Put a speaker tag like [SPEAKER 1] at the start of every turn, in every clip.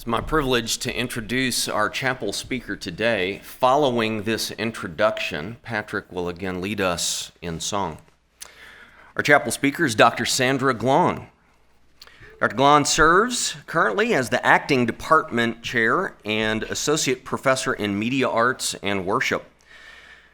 [SPEAKER 1] It's my privilege to introduce our chapel speaker today. Following this introduction, Patrick will again lead us in song. Our chapel speaker is Dr. Sandra Glahn. Dr. Glahn serves currently as the acting department chair and associate professor in media arts and worship.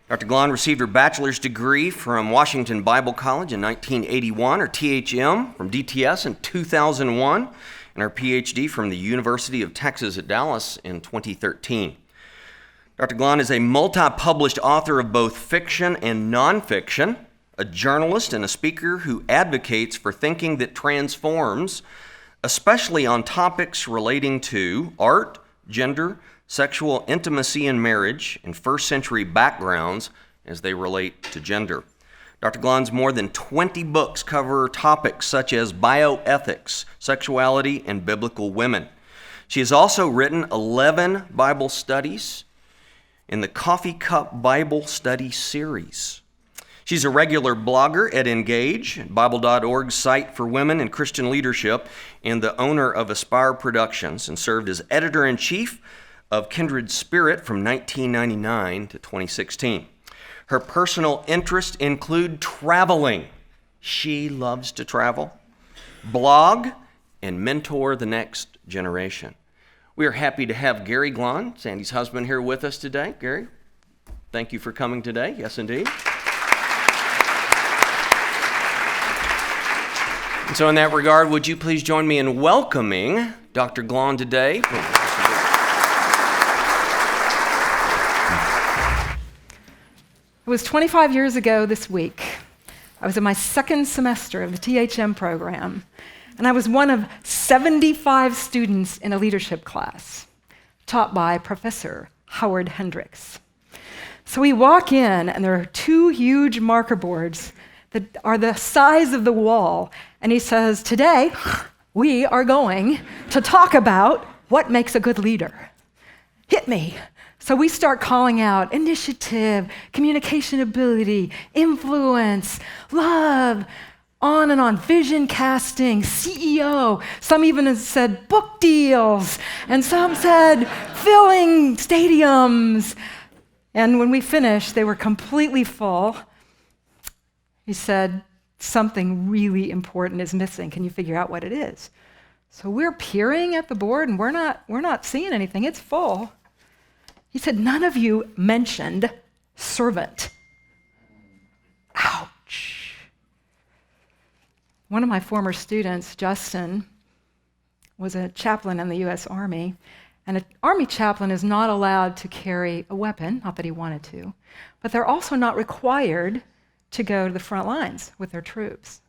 [SPEAKER 1] Dr. Glahn received her bachelor's degree from Washington Bible College in 1981, her THM from DTS in 2001, and her PhD from the University of Texas at Dallas in 2013. Dr. Glahn is a multi-published author of both fiction and nonfiction, a journalist and a speaker who advocates for thinking that transforms, especially on topics relating to art, gender, sexual intimacy and marriage, and first century backgrounds as they relate to gender. Dr. Glahn's more than 20 books cover topics such as bioethics, sexuality, and biblical women. She has also written 11 Bible studies in the Coffee Cup Bible Study series. She's a regular blogger at Engage, Bible.org's site for women in Christian leadership, and the owner of Aspire Productions, and served as editor-in-chief of Kindred Spirit from 1999 to 2016. Her personal interests include traveling. She loves to travel, blog, and mentor the next generation. We are happy to have Gary Glahn, Sandy's husband, here with us today. Gary, thank you for coming today. Yes, indeed. And so in that regard, would you please join me in welcoming Dr. Glahn today?
[SPEAKER 2] It was 25 years ago this week. I was in my second semester of the THM program, and I was one of 75 students in a leadership class taught by Professor Howard Hendricks. So we walk in, and there are two huge marker boards that are the size of the wall, and he says, "Today, we are going to talk about what makes a good leader. Hit me." So we start calling out initiative, communication ability, influence, love, on and on, vision casting, CEO. Some even said book deals, and some said filling stadiums. And when we finished, they were completely full. He said, "Something really important is missing. Can you figure out what it is?" So we're peering at the board, and we're not seeing anything. It's full. He said, "None of you mentioned servant." Ouch. One of my former students, Justin, was a chaplain in the U.S. Army, and an Army chaplain is not allowed to carry a weapon, not that he wanted to, but they're also not required to go to the front lines with their troops.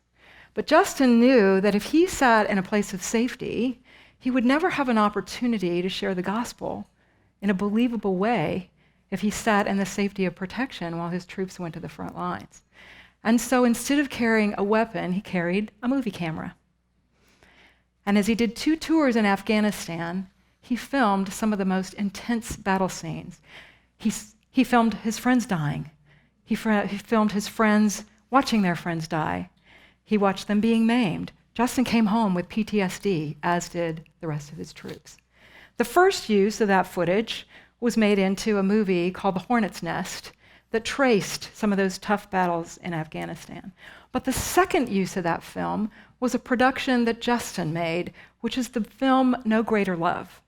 [SPEAKER 2] But Justin knew that if he sat in a place of safety, he would never have an opportunity to share the gospel in a believable way if he sat in the safety of protection while his troops went to the front lines. And so instead of carrying a weapon, he carried a movie camera. And as he did 2 tours in Afghanistan, he filmed some of the most intense battle scenes. He filmed his friends dying. He filmed his friends watching their friends die. He watched them being maimed. Justin came home with PTSD, as did the rest of his troops. The first use of that footage was made into a movie called The Hornet's Nest that traced some of those tough battles in Afghanistan. But the second use of that film was a production that Justin made, which is the film No Greater Love.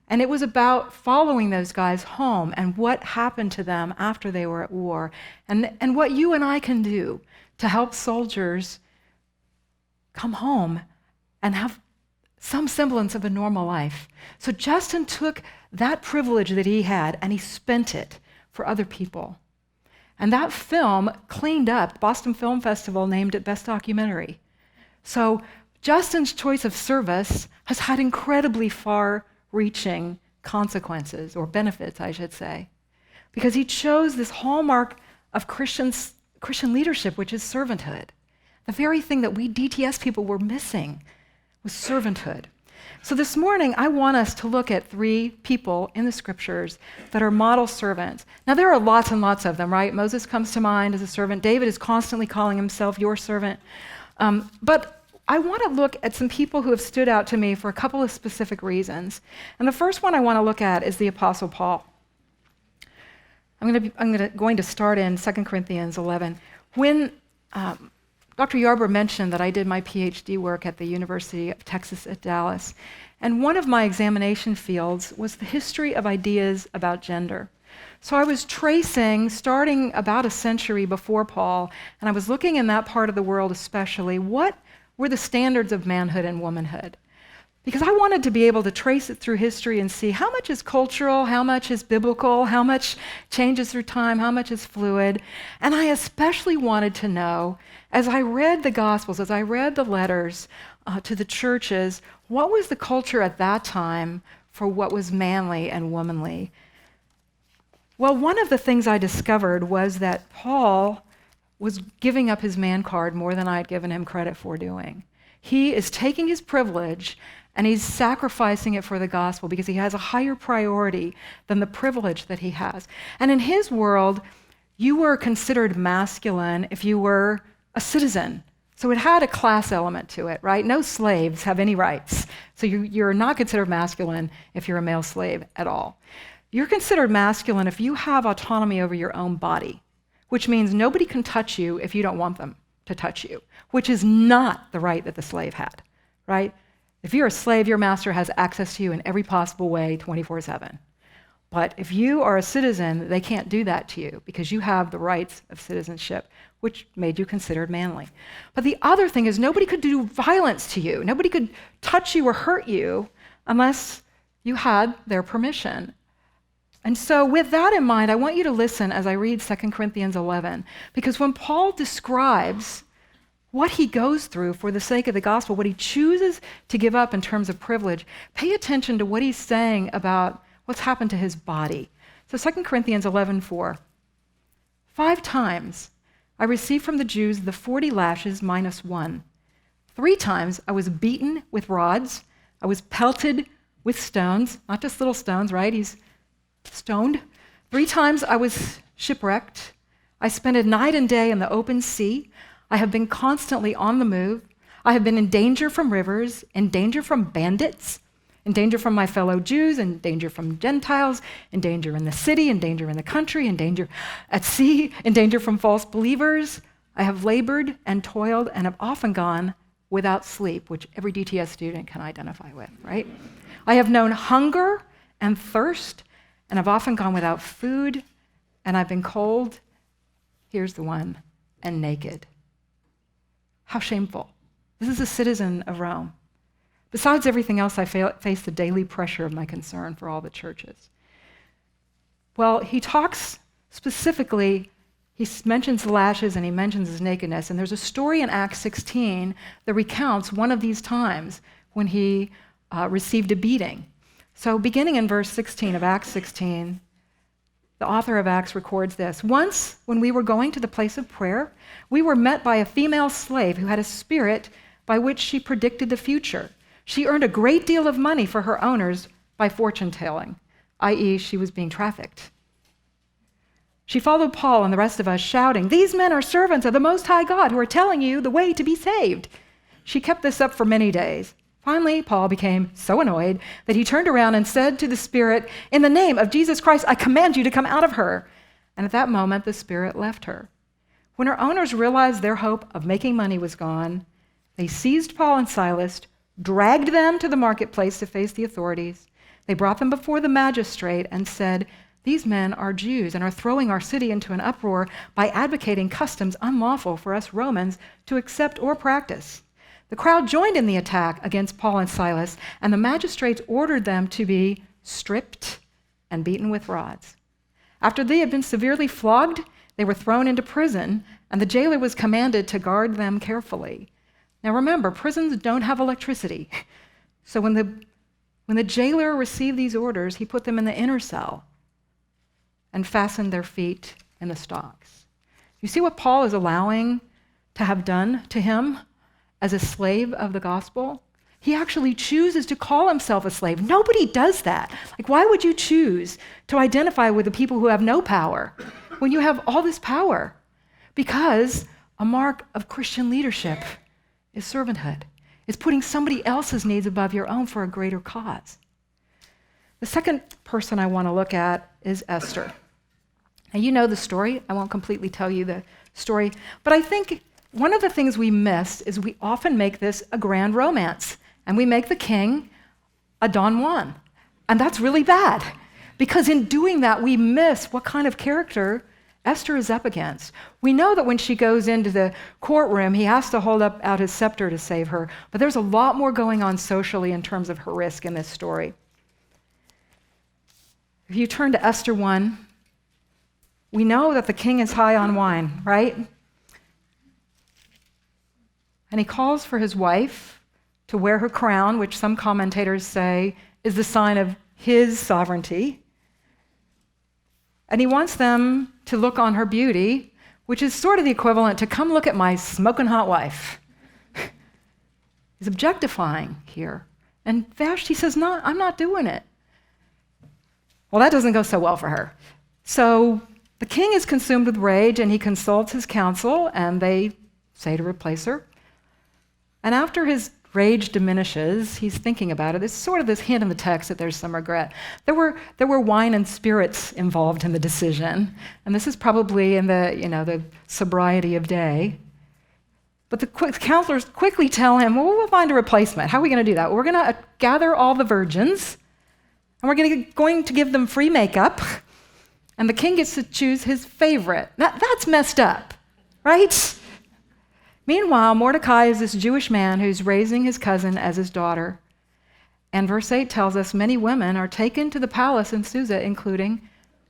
[SPEAKER 2] And it was about following those guys home and what happened to them after they were at war, and what you and I can do to help soldiers come home and have some semblance of a normal life. So Justin took that privilege that he had and he spent it for other people. And that film cleaned up. Boston Film Festival named it Best Documentary. So Justin's choice of service has had incredibly far-reaching consequences, or benefits, I should say, because he chose this hallmark of Christian leadership, which is servanthood. The very thing that we DTS people were missing was servanthood. So this morning, I want us to look at 3 people in the scriptures that are model servants. Now, there are lots and lots of them, right? Moses comes to mind as a servant. David is constantly calling himself your servant. But I want to look at some people who have stood out to me for a couple of specific reasons. And the first one I want to look at is the Apostle Paul. I'm going to start in 2 Corinthians 11. When Dr. Yarber mentioned that I did my PhD work at the University of Texas at Dallas, and one of my examination fields was the history of ideas about gender. So I was tracing, starting about a century before Paul, and I was looking in that part of the world especially, what were the standards of manhood and womanhood? Because I wanted to be able to trace it through history and see how much is cultural, how much is biblical, how much changes through time, how much is fluid. And I especially wanted to know, as I read the Gospels, as I read the letters to the churches, what was the culture at that time for what was manly and womanly? Well, one of the things I discovered was that Paul was giving up his man card more than I had given him credit for doing. He is taking his privilege and he's sacrificing it for the gospel because he has a higher priority than the privilege that he has. And in his world, you were considered masculine if you were a citizen. So it had a class element to it, right? No slaves have any rights. So you're not considered masculine if you're a male slave at all. You're considered masculine if you have autonomy over your own body, which means nobody can touch you if you don't want them to touch you, which is not the right that the slave had, right? If you're a slave, your master has access to you in every possible way 24/7. But if you are a citizen, they can't do that to you because you have the rights of citizenship, which made you considered manly. But the other thing is nobody could do violence to you. Nobody could touch you or hurt you unless you had their permission. And so with that in mind, I want you to listen as I read 2 Corinthians 11, because when Paul describes what he goes through for the sake of the gospel, what he chooses to give up in terms of privilege, pay attention to what he's saying about what's happened to his body. So 2 Corinthians 11:4. 5 times I received from the Jews the 40 lashes minus 1. 3 times I was beaten with rods. I was pelted with stones, not just little stones, right? He's stoned. 3 times I was shipwrecked. I spent a night and day in the open sea. I have been constantly on the move. I have been in danger from rivers, in danger from bandits, in danger from my fellow Jews, in danger from Gentiles, in danger in the city, in danger in the country, in danger at sea, in danger from false believers. I have labored and toiled and have often gone without sleep, which every DTS student can identify with, right? I have known hunger and thirst, and I've often gone without food, and I've been cold, here's the one, and naked. How shameful. This is a citizen of Rome. Besides everything else, I face the daily pressure of my concern for all the churches. Well, he talks specifically, he mentions the lashes and he mentions his nakedness, and there's a story in Acts 16 that recounts one of these times when he received a beating. So beginning in verse 16 of Acts 16, the author of Acts records this. Once, when we were going to the place of prayer, we were met by a female slave who had a spirit by which she predicted the future. She earned a great deal of money for her owners by fortune telling, i.e., she was being trafficked. She followed Paul and the rest of us, shouting, "These men are servants of the Most High God who are telling you the way to be saved." She kept this up for many days. Finally, Paul became so annoyed that he turned around and said to the spirit, "In the name of Jesus Christ, I command you to come out of her." And at that moment, the spirit left her. When her owners realized their hope of making money was gone, they seized Paul and Silas, dragged them to the marketplace to face the authorities. They brought them before the magistrate and said, "These men are Jews and are throwing our city into an uproar by advocating customs unlawful for us Romans to accept or practice." The crowd joined in the attack against Paul and Silas, and the magistrates ordered them to be stripped and beaten with rods. After they had been severely flogged, they were thrown into prison, and the jailer was commanded to guard them carefully. Now remember, prisons don't have electricity. So when the jailer received these orders, he put them in the inner cell and fastened their feet in the stocks. You see what Paul is allowing to have done to him? As a slave of the gospel, he actually chooses to call himself a slave. Nobody does that. Like, why would you choose to identify with the people who have no power when you have all this power? Because a mark of Christian leadership is servanthood. It's putting somebody else's needs above your own for a greater cause. The second person I want to look at is Esther. Now, you know the story. I won't completely tell you the story, but I think one of the things we miss is we often make this a grand romance, and we make the king a Don Juan. And that's really bad, because in doing that, we miss what kind of character Esther is up against. We know that when she goes into the courtroom, he has to hold up out his scepter to save her, but there's a lot more going on socially in terms of her risk in this story. If you turn to Esther 1, we know that the king is high on wine, right? And he calls for his wife to wear her crown, which some commentators say is the sign of his sovereignty. And he wants them to look on her beauty, which is sort of the equivalent to come look at my smoking hot wife. He's objectifying here. And Vashti says, no, I'm not doing it. Well, that doesn't go so well for her. So the king is consumed with rage, and he consults his council, and they say to replace her. And after his rage diminishes, he's thinking about it. There's sort of this hint in the text that there's some regret. There were wine and spirits involved in the decision, and this is probably in the sobriety of day. But the counselors quickly tell him, well, we'll find a replacement. How are we going to do that? Well, we're going to gather all the virgins, and we're going to give them free makeup, and the king gets to choose his favorite. That's messed up, right? Meanwhile, Mordecai is this Jewish man who's raising his cousin as his daughter. And verse 8 tells us many women are taken to the palace in Susa, including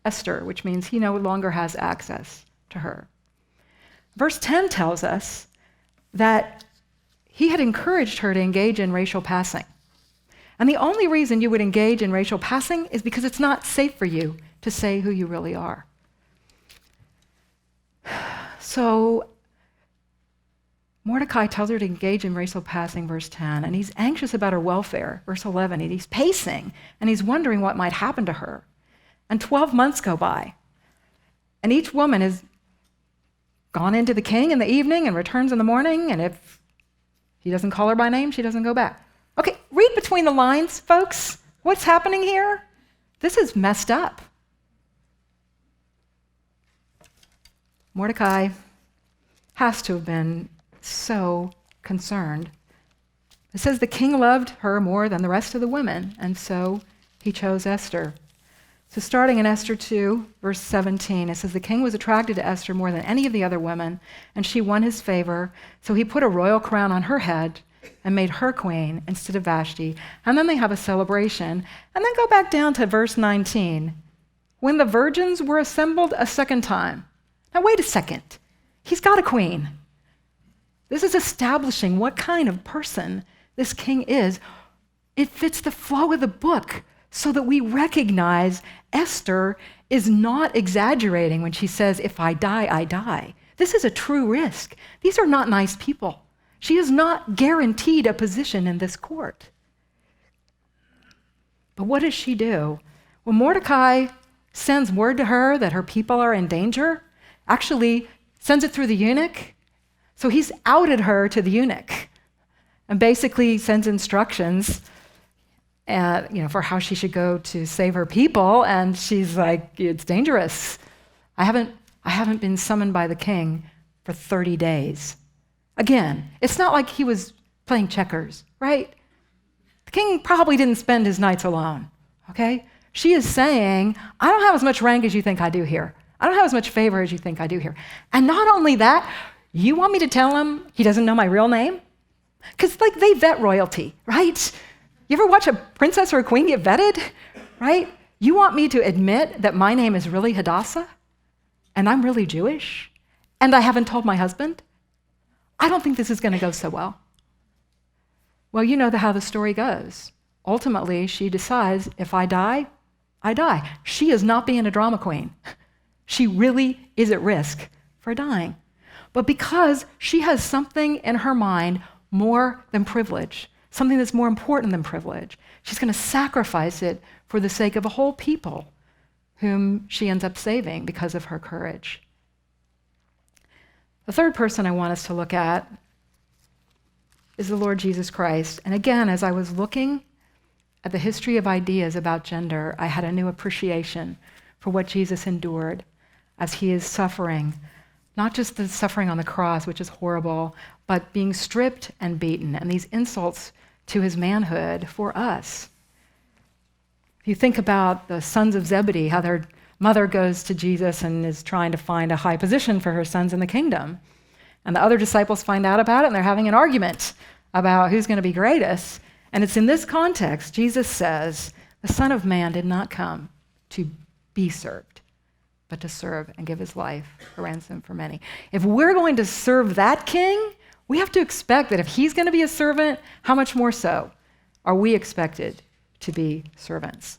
[SPEAKER 2] Esther, which means he no longer has access to her. Verse 10 tells us that he had encouraged her to engage in racial passing. And the only reason you would engage in racial passing is because it's not safe for you to say who you really are. So Mordecai tells her to engage in racial passing, verse 10, and he's anxious about her welfare, verse 11, and he's pacing, and he's wondering what might happen to her. And 12 months go by, and each woman has gone into the king in the evening and returns in the morning, and if he doesn't call her by name, she doesn't go back. Okay, read between the lines, folks. What's happening here? This is messed up. Mordecai has to have been so concerned. It says the king loved her more than the rest of the women, and so he chose Esther. So starting in Esther 2, verse 17, it says the king was attracted to Esther more than any of the other women, and she won his favor, so he put a royal crown on her head and made her queen instead of Vashti. And then they have a celebration. And then go back down to verse 19. When the virgins were assembled a second time. Now wait a second. He's got a queen. This is establishing what kind of person this king is. It fits the flow of the book so that we recognize Esther is not exaggerating when she says, if I die, I die. This is a true risk. These are not nice people. She is not guaranteed a position in this court. But what does she do? Well, Mordecai sends word to her that her people are in danger, actually sends it through the eunuch. So he's outed her to the eunuch and basically sends instructions for how she should go to save her people. And she's like, it's dangerous. I haven't been summoned by the king for 30 days. Again, it's not like he was playing checkers, right? The king probably didn't spend his nights alone, okay? She is saying, I don't have as much rank as you think I do here. I don't have as much favor as you think I do here. And not only that, you want me to tell him he doesn't know my real name? Because they vet royalty, right? You ever watch a princess or a queen get vetted, right? You want me to admit that my name is really Hadassah, and I'm really Jewish, and I haven't told my husband? I don't think this is going to go so well. Well, you know how the story goes. Ultimately, she decides, if I die, I die. She is not being a drama queen. She really is at risk for dying. But because she has something in her mind more than privilege, something that's more important than privilege, she's going to sacrifice it for the sake of a whole people whom she ends up saving because of her courage. The third person I want us to look at is the Lord Jesus Christ. And again, as I was looking at the history of ideas about gender, I had a new appreciation for what Jesus endured as he is suffering, not just the suffering on the cross, which is horrible, but being stripped and beaten, and these insults to his manhood for us. If you think about the sons of Zebedee, how their mother goes to Jesus and is trying to find a high position for her sons in the kingdom, and the other disciples find out about it, and they're having an argument about who's going to be greatest. And it's in this context, Jesus says, the Son of Man did not come to be served, but to serve and give his life a ransom for many. If we're going to serve that king, we have to expect that if he's going to be a servant, how much more so are we expected to be servants?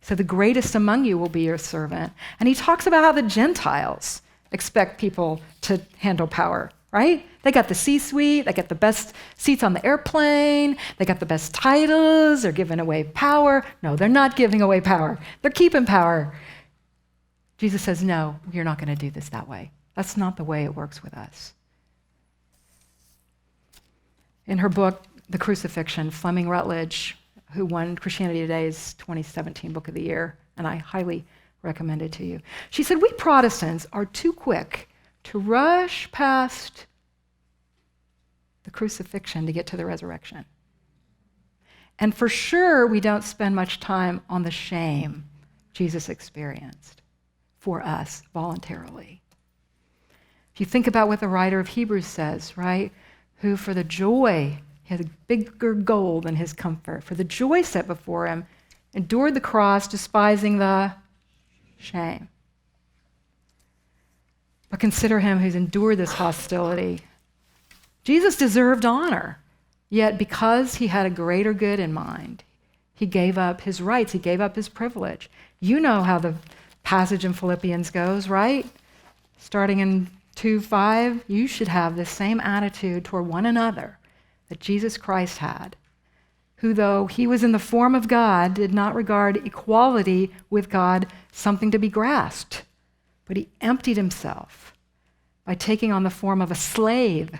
[SPEAKER 2] So the greatest among you will be your servant. And he talks about how the Gentiles expect people to handle power, right? They got the C-suite, they got the best seats on the airplane, they got the best titles, they're giving away power. No, they're not giving away power. They're keeping power. Jesus says, no, you're not going to do this that way. That's not the way it works with us. In her book, The Crucifixion, Fleming Rutledge, who won Christianity Today's 2017 Book of the Year, and I highly recommend it to you. She said, we Protestants are too quick to rush past the crucifixion to get to the resurrection. And for sure, we don't spend much time on the shame Jesus experienced for us voluntarily. If you think about what the writer of Hebrews says, right? Who for the joy, he had a bigger goal than his comfort, for the joy set before him, endured the cross, despising the shame. But consider him who's endured this hostility. Jesus deserved honor, yet because he had a greater good in mind, he gave up his rights, he gave up his privilege. You know how the passage in Philippians goes, right? Starting in 2:5, you should have the same attitude toward one another that Jesus Christ had, who, though he was in the form of God, did not regard equality with God something to be grasped, but he emptied himself by taking on the form of a slave,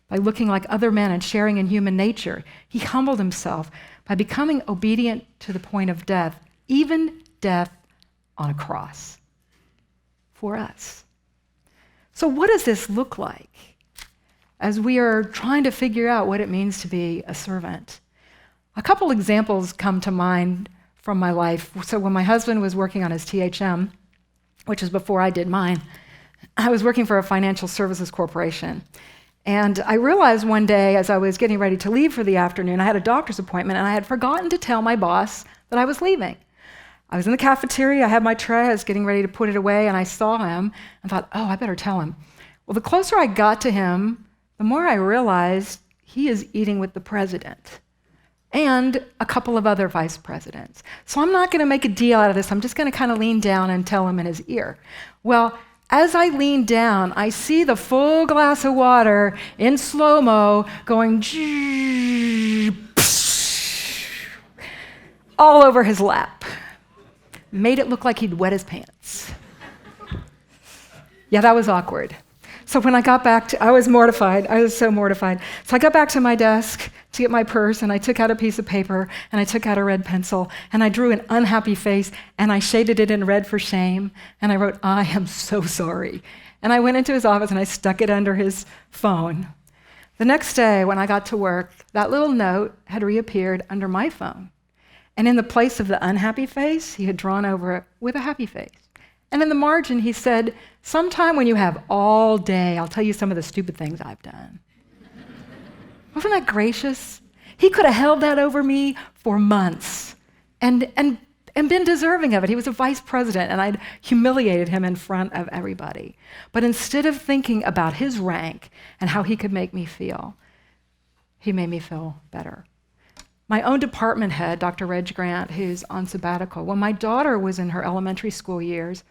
[SPEAKER 2] by looking like other men and sharing in human nature. He humbled himself by becoming obedient to the point of death, even death on a cross for us. So what does this look like as we are trying to figure out what it means to be a servant? A couple examples come to mind from my life. So when my husband was working on his THM, which is before I did mine, I was working for a financial services corporation. And I realized one day as I was getting ready to leave for the afternoon, I had a doctor's appointment, and I had forgotten to tell my boss that I was leaving. I was in the cafeteria, I had my tray, I was getting ready to put it away, and I saw him and thought, oh, I better tell him. Well, the closer I got to him, the more I realized he is eating with the president and a couple of other vice presidents. So I'm not going to make a deal out of this. I'm just going to kind of lean down and tell him in his ear. Well, as I lean down, I see the full glass of water in slow-mo going all over his lap. Made it look like he'd wet his pants. Yeah, that was awkward. So when I got back I was mortified. I was so mortified. So I got back to my desk to get my purse, and I took out a piece of paper, and I took out a red pencil, and I drew an unhappy face, and I shaded it in red for shame, and I wrote, I am so sorry. And I went into his office, and I stuck it under his phone. The next day, when I got to work, that little note had reappeared under my phone. And in the place of the unhappy face, he had drawn over it with a happy face. And in the margin, he said, sometime when you have all day, I'll tell you some of the stupid things I've done. Wasn't that gracious? He could have held that over me for months and been deserving of it. He was a vice president, and I'd humiliated him in front of everybody. But instead of thinking about his rank and how he could make me feel, he made me feel better. My own department head, Dr. Reg Grant, who's on sabbatical, when my daughter was in her elementary school years,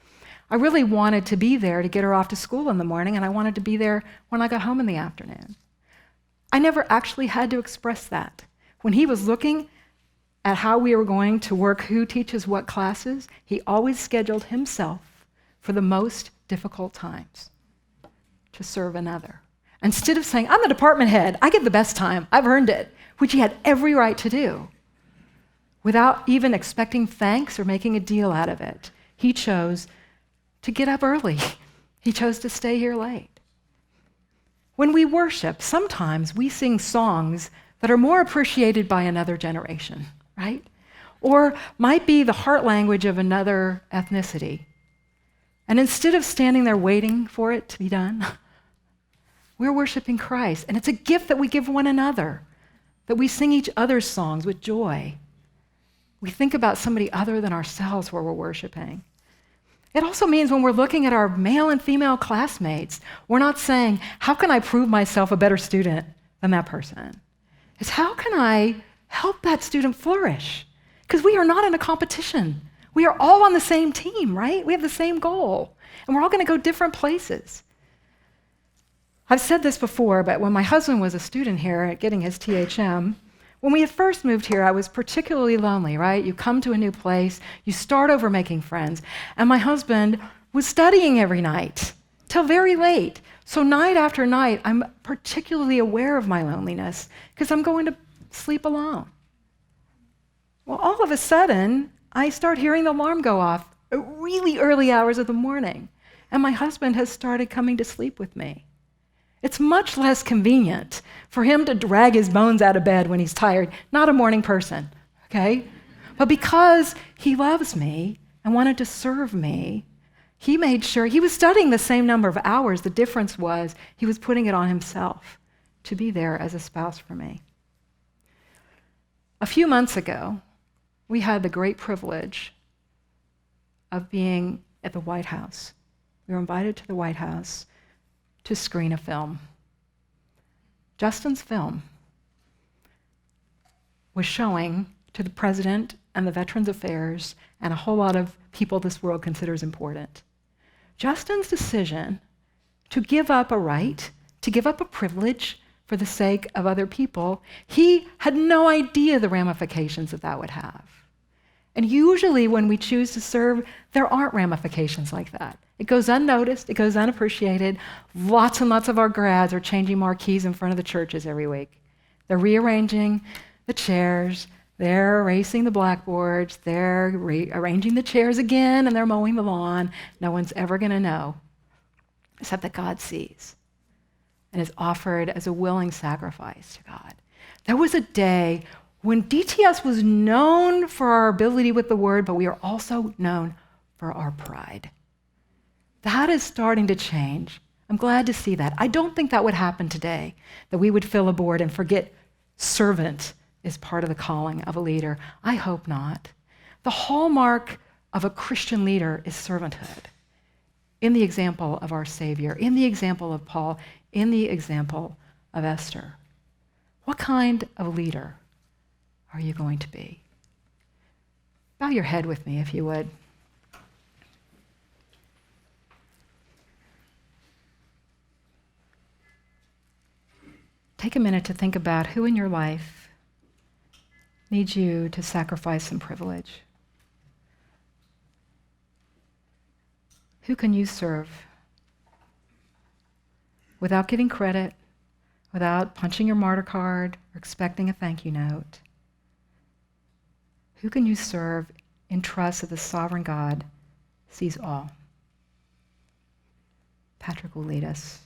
[SPEAKER 2] I really wanted to be there to get her off to school in the morning, and I wanted to be there when I got home in the afternoon. I never actually had to express that. When he was looking at how we were going to work, who teaches what classes, he always scheduled himself for the most difficult times to serve another. Instead of saying, I'm the department head, I get the best time, I've earned it, which he had every right to do, without even expecting thanks or making a deal out of it, he chose to get up early. He chose to stay here late. When we worship, sometimes we sing songs that are more appreciated by another generation, right? Or might be the heart language of another ethnicity. And instead of standing there waiting for it to be done, we're worshiping Christ. And it's a gift that we give one another, that we sing each other's songs with joy. We think about somebody other than ourselves while we're worshiping. It also means when we're looking at our male and female classmates, we're not saying, how can I prove myself a better student than that person? It's how can I help that student flourish? Because we are not in a competition. We are all on the same team, right? We have the same goal, and we're all going to go different places. I've said this before, but when my husband was a student here at getting his THM, when we had first moved here, I was particularly lonely, right? You come to a new place, you start over making friends, and my husband was studying every night till very late. So night after night, I'm particularly aware of my loneliness because I'm going to sleep alone. Well, all of a sudden, I start hearing the alarm go off at really early hours of the morning, and my husband has started coming to sleep with me. It's much less convenient for him to drag his bones out of bed when he's tired. Not a morning person, okay? But because he loves me and wanted to serve me, he made sure, he was studying the same number of hours. The difference was he was putting it on himself to be there as a spouse for me. A few months ago, we had the great privilege of being at the White House. We were invited to the White House to screen a film. Justin's film was showing to the president and the Veterans Affairs and a whole lot of people this world considers important. Justin's decision to give up a right, to give up a privilege for the sake of other people, he had no idea the ramifications that would have. And usually when we choose to serve, there aren't ramifications like that. It goes unnoticed, it goes unappreciated. Lots and lots of our grads are changing marquees in front of the churches every week. They're rearranging the chairs, they're erasing the blackboards, they're arranging the chairs again, and they're mowing the lawn. No one's ever going to know, except that God sees and is offered as a willing sacrifice to God. There was a day when DTS was known for our ability with the word, but we are also known for our pride. That is starting to change. I'm glad to see that. I don't think that would happen today, that we would fill a board and forget servant is part of the calling of a leader. I hope not. The hallmark of a Christian leader is servanthood. In the example of our Savior, in the example of Paul, in the example of Esther. What kind of leader are you going to be? Bow your head with me, if you would. Take a minute to think about who in your life needs you to sacrifice some privilege. Who can you serve without getting credit, without punching your martyr card or expecting a thank you note? Who can you serve in trust that the sovereign God sees all? Patrick will lead us.